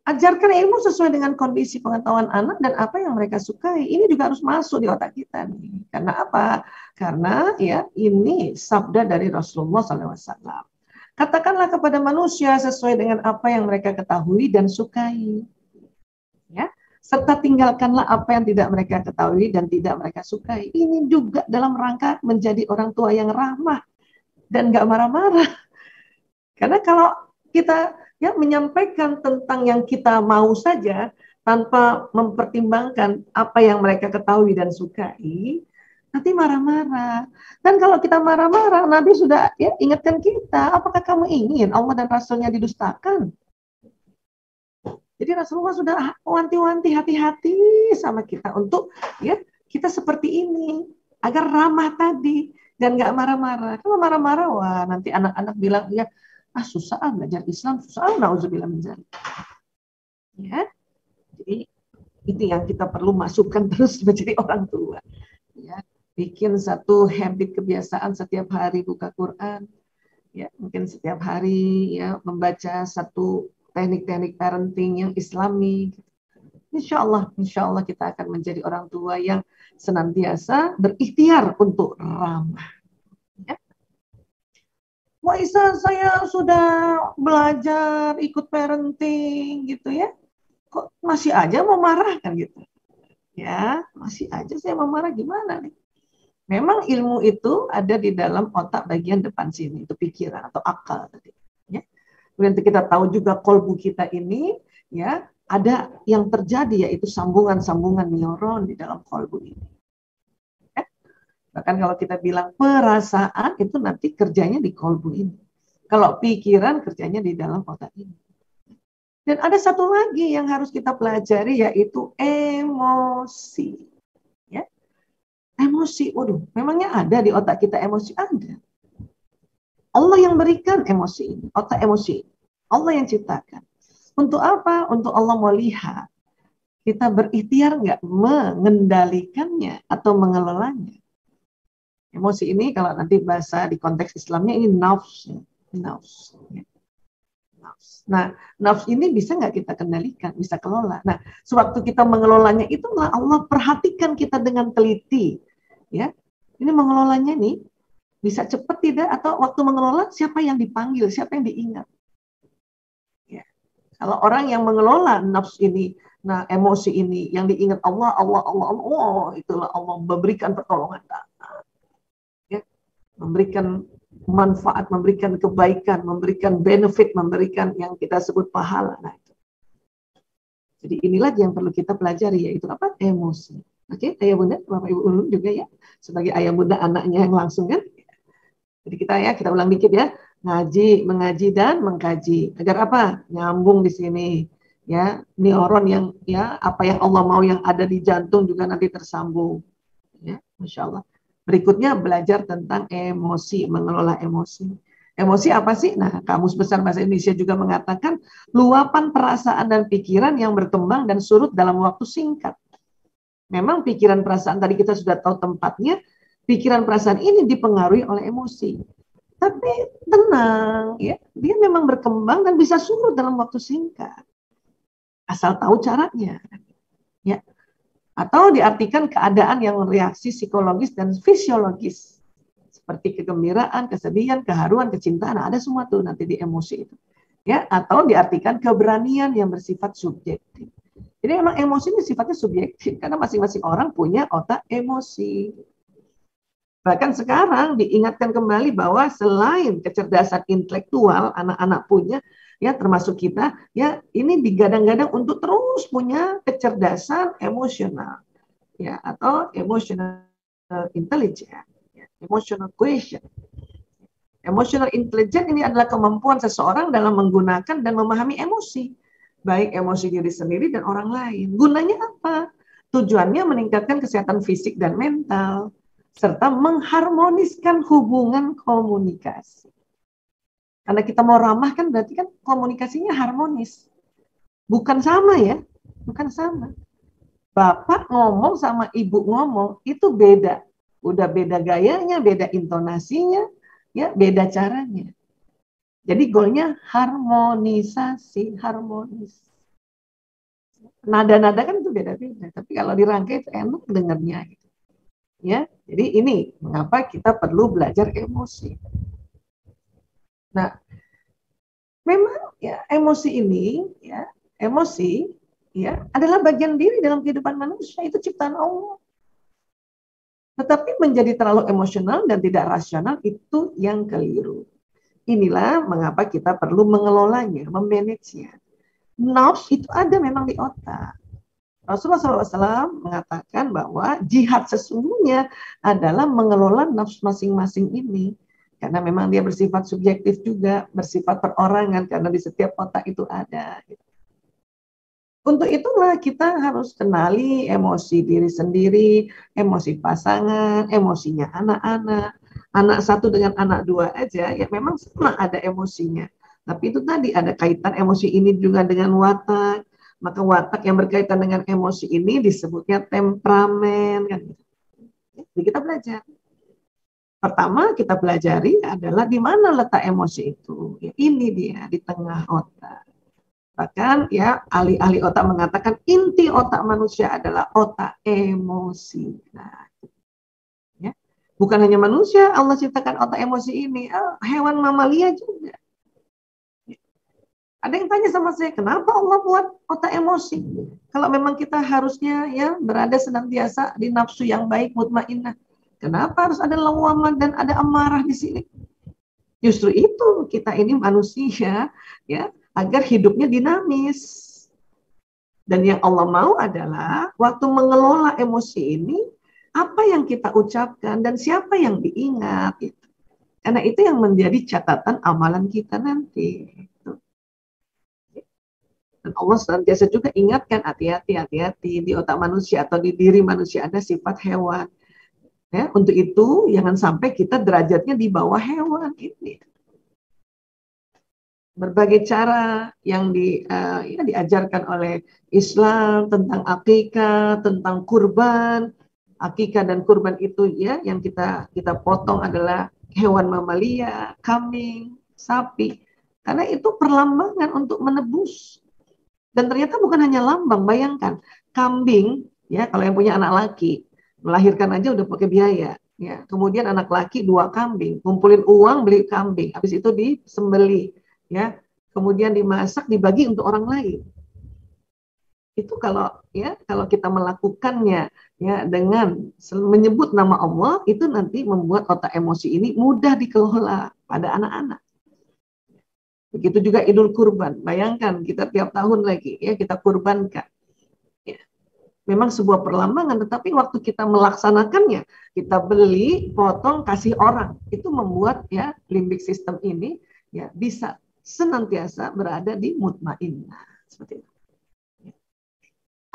Ajarkan ilmu sesuai dengan kondisi pengetahuan anak dan apa yang mereka sukai. Ini juga harus masuk di otak kita nih. Karena apa? Karena ya ini sabda dari Rasulullah SAW. Katakanlah kepada manusia sesuai dengan apa yang mereka ketahui dan sukai. Ya, serta tinggalkanlah apa yang tidak mereka ketahui dan tidak mereka sukai. Ini juga dalam rangka menjadi orang tua yang ramah dan gak marah-marah. Karena kalau kita ya menyampaikan tentang yang kita mau saja tanpa mempertimbangkan apa yang mereka ketahui dan sukai, nanti marah-marah. Dan kalau kita marah-marah, Nabi sudah ya ingatkan kita, apakah kamu ingin Allah dan Rasulnya didustakan? Jadi Rasulullah sudah wanti-wanti hati-hati sama kita untuk ya kita seperti ini agar ramah tadi dan nggak marah-marah. Kalau marah-marah, wah nanti anak-anak bilang ya susah belajar Islam, susah nauzubillah min dzalik. Ya, jadi itu yang kita perlu masukkan terus menjadi orang tua. Ya, bikin satu habit kebiasaan setiap hari buka Quran. Ya, mungkin setiap hari ya membaca satu teknik-teknik parenting yang Islami. Insya Allah kita akan menjadi orang tua yang senantiasa berikhtiar untuk ramah. Ya. Wah Isa, saya sudah belajar ikut parenting gitu ya, kok masih aja mau marah kan gitu. Ya, masih aja saya mau marah, gimana nih? Memang ilmu itu ada di dalam otak bagian depan sini, itu pikiran atau akal tadi. Ya. Kemudian kita tahu juga kolbu kita ini ya ada yang terjadi yaitu sambungan-sambungan neuron di dalam kolbu ini. Ya. Bahkan kalau kita bilang perasaan itu nanti kerjanya di kolbu ini. Kalau pikiran kerjanya di dalam otak ini. Dan ada satu lagi yang harus kita pelajari yaitu emosi. Ya. Emosi, waduh, memangnya ada di otak kita emosi? Ada. Allah yang berikan emosi ini, otak emosi. Allah yang ciptakan. Untuk apa? Untuk Allah mau lihat kita berikhtiar nggak mengendalikannya atau mengelolanya. Emosi ini kalau nanti bahasa di konteks Islamnya ini nafs. Nafs. Nah, nafs ini bisa nggak kita kendalikan, bisa kelola. Nah, sewaktu kita mengelolanya itulah Allah perhatikan kita dengan teliti. Ya, ini mengelolanya nih bisa cepat tidak, atau waktu mengelola siapa yang dipanggil, siapa yang diingat. Ya. Kalau orang yang mengelola nafs ini, nah emosi ini yang diingat Allah, oh itulah Allah memberikan pertolongan, ya, memberikan manfaat, memberikan kebaikan, memberikan benefit, memberikan yang kita sebut pahala. Nah, itu. Jadi inilah yang perlu kita pelajari, yaitu apa? Emosi. Oke, ayah bunda, bapak ibu ulun juga ya, sebagai ayah bunda anaknya yang langsung kan. Jadi kita ulang dikit ya, ngaji, mengaji dan mengkaji. Agar apa? Nyambung di sini. Ya, neuron yang ya apa yang Allah mau yang ada di jantung juga nanti tersambung. Ya, Masya Allah. Berikutnya belajar tentang emosi, mengelola emosi. Emosi apa sih? Nah, Kamus Besar Bahasa Indonesia juga mengatakan luapan perasaan dan pikiran yang berkembang dan surut dalam waktu singkat. Memang pikiran perasaan tadi kita sudah tahu tempatnya, pikiran perasaan ini dipengaruhi oleh emosi. Tapi tenang, ya, dia memang berkembang dan bisa surut dalam waktu singkat. Asal tahu caranya. Ya. Atau diartikan keadaan yang reaksi psikologis dan fisiologis. Seperti kegembiraan, kesedihan, keharuan, kecintaan. Nah, ada semua tuh nanti di emosi itu. Ya, atau diartikan keberanian yang bersifat subjektif. Jadi memang emosi ini sifatnya subjektif karena masing-masing orang punya otak emosi. Bahkan sekarang diingatkan kembali bahwa selain kecerdasan intelektual anak-anak punya, ya termasuk kita, ya ini digadang-gadang untuk terus punya kecerdasan emosional, ya atau emotional intelligence, ya, emotional quotient. Emotional intelligence ini adalah kemampuan seseorang dalam menggunakan dan memahami emosi, baik emosi diri sendiri dan orang lain. Gunanya apa? Tujuannya meningkatkan kesehatan fisik dan mental, serta mengharmoniskan hubungan komunikasi. Karena kita mau ramah kan berarti kan komunikasinya harmonis. Bukan sama ya, bukan sama. Bapak ngomong sama ibu ngomong itu beda. Udah beda gayanya, beda intonasinya, ya beda caranya. Jadi goalnya harmonisasi, harmonis. Nada-nada kan itu beda-beda, tapi kalau dirangkai itu enak dengarnya gitu. Ya, jadi ini mengapa kita perlu belajar emosi. Nah, memang ya emosi ini ya, emosi ya adalah bagian diri dalam kehidupan manusia, itu ciptaan Allah. Tetapi menjadi terlalu emosional dan tidak rasional itu yang keliru. Inilah mengapa kita perlu mengelolanya, memanagenya. Nafsu itu ada memang di otak. Rasulullah SAW mengatakan bahwa jihad sesungguhnya adalah mengelola nafsu masing-masing ini. Karena memang dia bersifat subjektif juga, bersifat perorangan, karena di setiap otak itu ada. Untuk itulah kita harus kenali emosi diri sendiri, emosi pasangan, emosinya anak-anak. Anak satu dengan anak dua aja, ya memang sama ada emosinya. Tapi itu tadi ada kaitan emosi ini juga dengan watak. Maka watak yang berkaitan dengan emosi ini disebutnya temperamen. Kan? Jadi kita belajar. Pertama kita pelajari adalah di mana letak emosi itu. Ya, ini dia, di tengah otak. Bahkan ya ahli-ahli otak mengatakan inti otak manusia adalah otak emosi. Nah, ya. Bukan hanya manusia Allah ciptakan otak emosi ini, hewan mamalia juga. Ada yang tanya sama saya, kenapa Allah buat otak emosi? Kalau memang kita harusnya ya berada senantiasa di nafsu yang baik, mutmainnah. Kenapa harus ada lawamah dan ada amarah di sini? Justru itu kita ini manusia ya agar hidupnya dinamis. Dan yang Allah mau adalah waktu mengelola emosi ini apa yang kita ucapkan dan siapa yang diingat gitu. Karena itu yang menjadi catatan amalan kita nanti. Dan Allah senantiasa juga ingatkan hati-hati di otak manusia atau di diri manusia ada sifat hewan. Ya, untuk itu jangan sampai kita derajatnya di bawah hewan ini. Berbagai cara yang ya, diajarkan oleh Islam tentang akikah, tentang kurban. Akikah dan kurban itu ya yang kita potong adalah hewan mamalia, kambing, sapi. Karena itu perlambangan untuk menebus. Dan ternyata bukan hanya lambang, bayangkan kambing ya kalau yang punya anak laki melahirkan aja udah pakai biaya. Ya, kemudian anak laki 2 kambing, kumpulin uang beli kambing, habis itu disembeli, ya, kemudian dimasak dibagi untuk orang lain. Itu kalau kita melakukannya ya dengan menyebut nama Allah, itu nanti membuat otak emosi ini mudah dikelola pada anak-anak. Begitu juga Idul Kurban, bayangkan kita tiap tahun lagi ya kita kurbankan. Memang sebuah perlambangan, tetapi waktu kita melaksanakannya, kita beli, potong, kasih orang, itu membuat ya limbik sistem ini ya bisa senantiasa berada di mutmainnah seperti itu.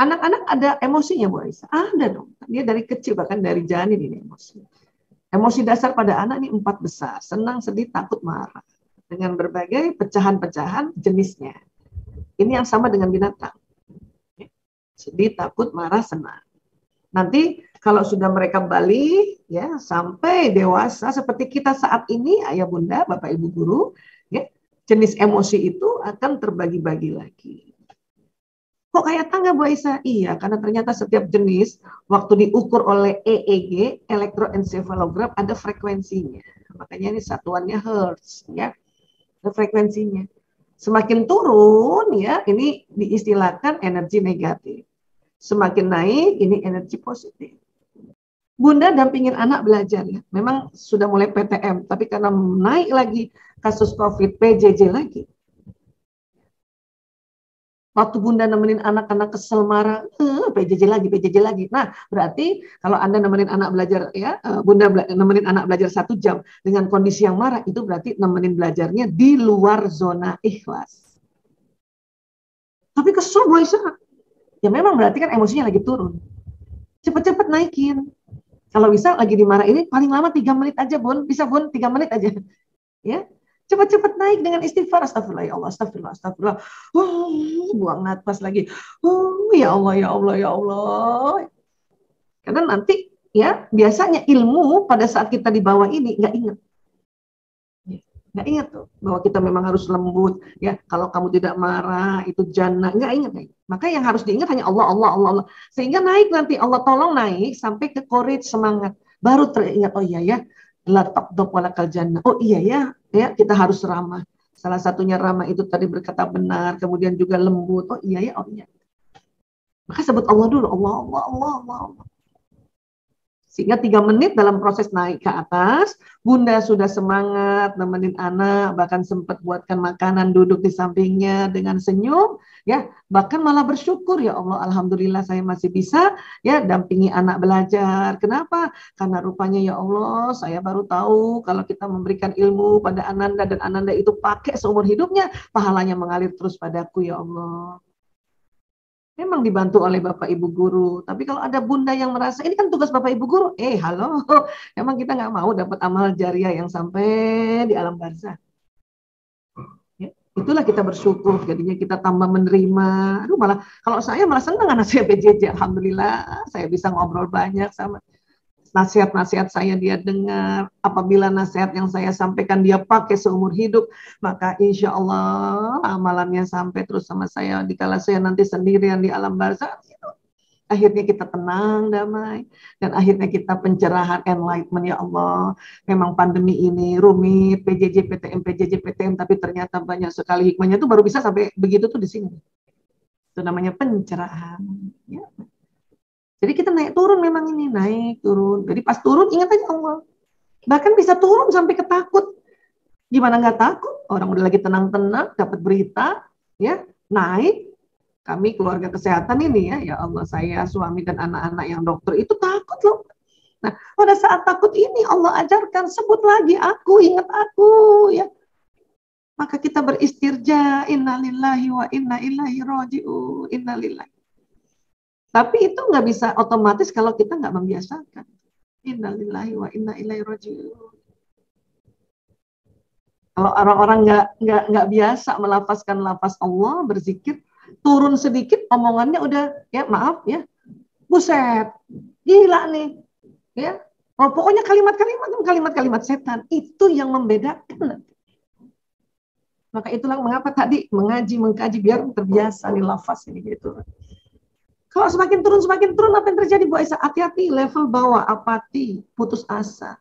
Anak-anak ada emosinya Bu Aisyah? Ada dong. Dia dari kecil bahkan dari janin ini emosi. Emosi dasar pada anak ini 4 besar: senang, sedih, takut, marah, dengan berbagai pecahan-pecahan jenisnya. Ini yang sama dengan binatang. Sedih, takut, marah, senang. Nanti kalau sudah mereka balik ya sampai dewasa seperti kita saat ini, ayah bunda, bapak ibu guru, ya, jenis emosi itu akan terbagi-bagi lagi. Kok kayak tangga Bu Aisyah? Iya, karena ternyata setiap jenis waktu diukur oleh EEG, elektroencephalogram, ada frekuensinya. Makanya ini satuannya hertz, ya, ada frekuensinya. Semakin turun ya, ini diistilahkan energi negatif. Semakin naik, ini energi positif. Bunda dampingin anak belajar ya. Memang sudah mulai PTM, tapi karena naik lagi kasus COVID, PJJ lagi. Waktu Bunda nemenin anak-anak kesel marah, PJJ lagi. Nah, berarti kalau Anda nemenin anak belajar ya, Bunda nemenin anak belajar 1 jam dengan kondisi yang marah, itu berarti nemenin belajarnya di luar zona ikhlas. Tapi kesel Bu Aisyah. Ya memang berarti kan emosinya lagi turun. Cepet-cepet naikin. Kalau bisa lagi dimarah ini paling lama 3 menit aja Bun. Bisa Bun 3 menit aja. Ya. Cepat-cepat naik dengan istighfar. Astagfirullah ya Allah, astagfirullah. Buang nafas lagi. Ya Allah, ya Allah, ya Allah. Karena nanti ya biasanya ilmu pada saat kita di bawah ini nggak ingat. Nggak ingat tuh bahwa kita memang harus lembut ya. Kalau kamu tidak marah itu jannah. Nggak ingat. Maka yang harus diingat hanya Allah, Allah, Allah, Allah. Sehingga naik nanti Allah tolong naik sampai ke courage semangat. Baru teringat oh iya ya, la taqdab walakal jannah. Oh iya ya, ya kita harus ramah. Salah satunya ramah itu tadi berkata benar, kemudian juga lembut. Oh iya ya, oh iya. Maka sebut Allah dulu, Allah, Allah, Allah, Allah, Allah. Sehingga 3 menit dalam proses naik ke atas, Bunda sudah semangat nemenin anak, bahkan sempat buatkan makanan, duduk di sampingnya dengan senyum, ya, bahkan malah bersyukur ya Allah, alhamdulillah saya masih bisa ya dampingi anak belajar. Kenapa? Karena rupanya ya Allah, saya baru tahu kalau kita memberikan ilmu pada Ananda dan Ananda itu pakai seumur hidupnya, pahalanya mengalir terus padaku ya Allah. Memang dibantu oleh Bapak Ibu guru. Tapi kalau ada bunda yang merasa ini kan tugas Bapak Ibu guru, halo, emang kita nggak mau dapat amal jariah yang sampai di alam barzah. Ya, itulah kita bersyukur, jadinya kita tambah menerima. Aduh malah kalau saya malah senang anak saya PJJ, alhamdulillah saya bisa ngobrol banyak sama nasihat-nasihat saya dia dengar. Apabila nasihat yang saya sampaikan dia pakai seumur hidup, maka insya Allah amalannya sampai terus sama saya. Dikala saya nanti sendirian di alam barzah, akhirnya kita tenang, damai, dan akhirnya kita pencerahan, enlightenment ya Allah. Memang pandemi ini rumit, PJJ, PTM, PJJ, PTM, tapi ternyata banyak sekali hikmahnya itu baru bisa sampai begitu tuh di sini. Itu namanya pencerahan. Ya. Jadi kita naik turun memang ini, naik turun. Jadi pas turun ingat aja Allah. Bahkan bisa turun sampai ketakut. Gimana nggak takut? Orang udah lagi tenang-tenang, dapat berita, ya naik. Kami keluarga kesehatan ini ya Allah, saya, suami dan anak-anak yang dokter itu takut loh. Nah pada saat takut ini Allah ajarkan sebut lagi aku, ingat aku ya. Maka kita beristirja, innalillahi wa inna ilaihi raji'un, innalillahi. Tapi itu nggak bisa otomatis kalau kita nggak membiasakan. Innalillahi wa inna ilaihi raji'un. Kalau orang-orang nggak biasa melafazkan lafaz Allah, berzikir, turun sedikit omongannya udah ya maaf ya, buset, gila nih, ya. Oh, pokoknya kalimat-kalimat setan itu yang membedakan. Maka itulah mengapa tadi mengaji, mengkaji biar terbiasa nih lafaz ini gitu. Kalau semakin turun apa yang terjadi Bu Aisyah? Hati-hati, level bawah, apati, putus asa.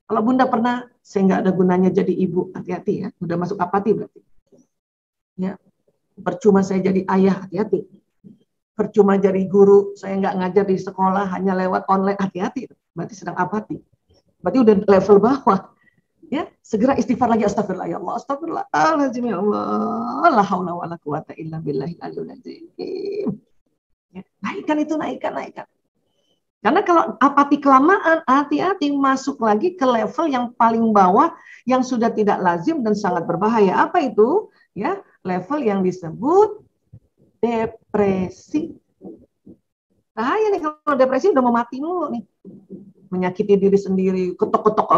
Kalau Bunda pernah, saya nggak ada gunanya jadi ibu, hati-hati ya. Udah masuk apati berarti. Ya, percuma saya jadi ayah, hati-hati. Percuma jadi guru, saya nggak ngajar di sekolah, hanya lewat online, hati-hati. Berarti sedang apati. Berarti udah level bawah. Ya, segera istighfar lagi, astagfirullah ya Allah, astagfirullahaladzim ya Allah, la haula wala quwata illa billahil aliyyil azim. Ya, naikkan. Karena kalau apati kelamaan, hati-hati masuk lagi ke level yang paling bawah yang sudah tidak lazim dan sangat berbahaya. Apa itu? Ya, level yang disebut depresi. Bahaya nih kalau depresi udah mau mati mulu nih. Menyakiti diri sendiri, ketok-ketok,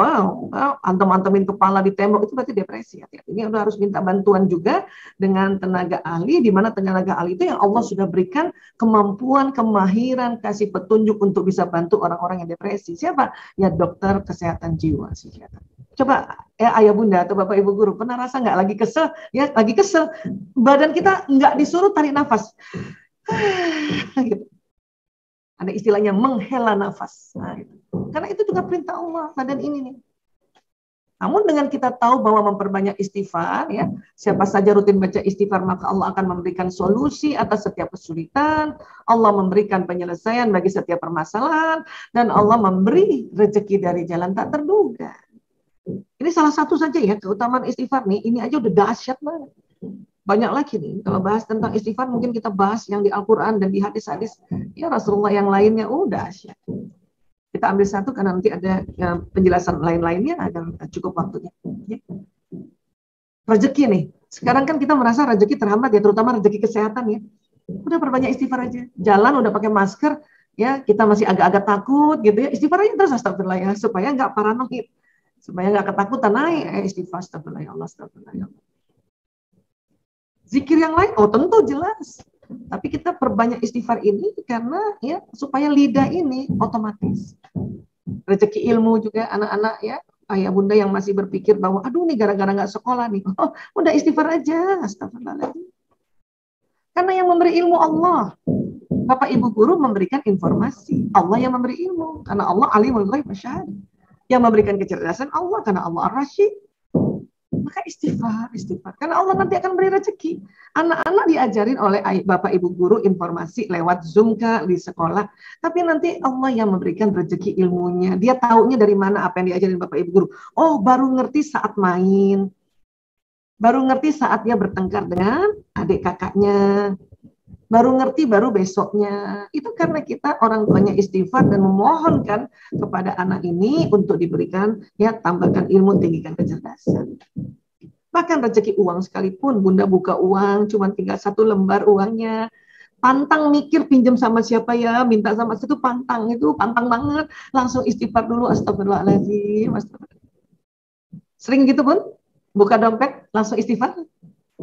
antem-antemin kepala di tembok, itu berarti depresi. Ini udah harus minta bantuan juga dengan tenaga ahli, di mana tenaga ahli itu yang Allah sudah berikan kemampuan, kemahiran, kasih petunjuk untuk bisa bantu orang-orang yang depresi. Siapa? Ya dokter kesehatan jiwa. Coba ya ayah bunda atau bapak ibu guru, pernah rasa nggak lagi kesel? Ya lagi kesel, badan kita nggak disuruh tarik nafas. Gitu. Ada istilahnya menghela nafas. Nah, gitu. Karena itu juga perintah Allah badan ini nih. Namun dengan kita tahu bahwa memperbanyak istighfar, ya siapa saja rutin baca istighfar maka Allah akan memberikan solusi atas setiap kesulitan, Allah memberikan penyelesaian bagi setiap permasalahan, dan Allah memberi rezeki dari jalan tak terduga. Ini salah satu saja ya keutamaan istighfar nih. Ini aja udah dahsyat banget. Banyak lagi nih, kalau bahas tentang istighfar mungkin kita bahas yang di Al-Quran dan di hadis-hadis ya Rasulullah yang lainnya, udah asyik. Kita ambil satu karena nanti ada penjelasan lain-lainnya agar cukup waktunya. Ya. Rezeki nih, sekarang kan kita merasa rezeki terhambat ya, terutama rezeki kesehatan ya. Udah perbanyak istighfar aja, jalan udah pakai masker, ya kita masih agak-agak takut gitu ya, istighfar aja terus astagfirullah ya, supaya nggak paranoid, supaya nggak ketakutan naik, istighfar astagfirullah ya Allah, astagfirullah ya Allah. Zikir yang lain, oh tentu jelas. Tapi kita perbanyak istighfar ini karena ya supaya lidah ini otomatis. Rezeki ilmu juga anak-anak ya, ayah bunda yang masih berpikir bahwa aduh nih gara-gara nggak sekolah nih, oh udah istighfar aja, astagfirullahaladzim. Karena yang memberi ilmu Allah, bapak ibu guru memberikan informasi, Allah yang memberi ilmu, karena Allah alimul ghaib wasyahad. Yang memberikan kecerdasan Allah, karena Allah ar-Rasyid. Maka istighfar, istighfar. Karena Allah nanti akan beri rezeki. Anak-anak diajarin oleh bapak ibu guru informasi lewat Zoom kah, di sekolah. Tapi nanti Allah yang memberikan rezeki ilmunya. Dia taunya dari mana apa yang diajarin bapak ibu guru. Oh, baru ngerti saat main. Baru ngerti saat dia bertengkar dengan adik kakaknya. Baru ngerti baru besoknya. Itu karena kita orang tuanya istighfar dan memohonkan kepada anak ini untuk diberikan ya tambahkan ilmu, tinggikan kecerdasan. Bahkan rezeki uang sekalipun, bunda buka uang cuma tinggal 1 lembar uangnya, pantang mikir pinjam sama siapa ya, minta sama situ, pantang banget, langsung istighfar dulu, astagfirullahaladzim, astagfirullahaladzim. Sering gitu Bun, buka dompet langsung istighfar.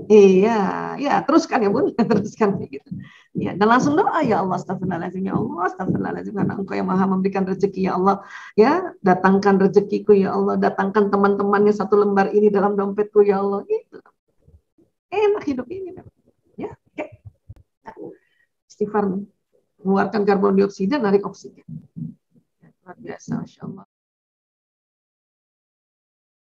Iya, ya teruskan ya Bun, teruskan gitu. Ya, dan langsung doa, ya Allah, astagfirullahaladzim, ya Allah, astagfirullahaladzim, karena Engkau yang maha memberikan rezeki, ya Allah, ya datangkan rezekiku, ya Allah, datangkan teman-temannya 1 lembar ini dalam dompetku, ya Allah, gitu. Enak hidup ini, ya, oke. Istighfar, mengeluarkan karbon dioksida, narik oksigen. Luar biasa, Masya Allah.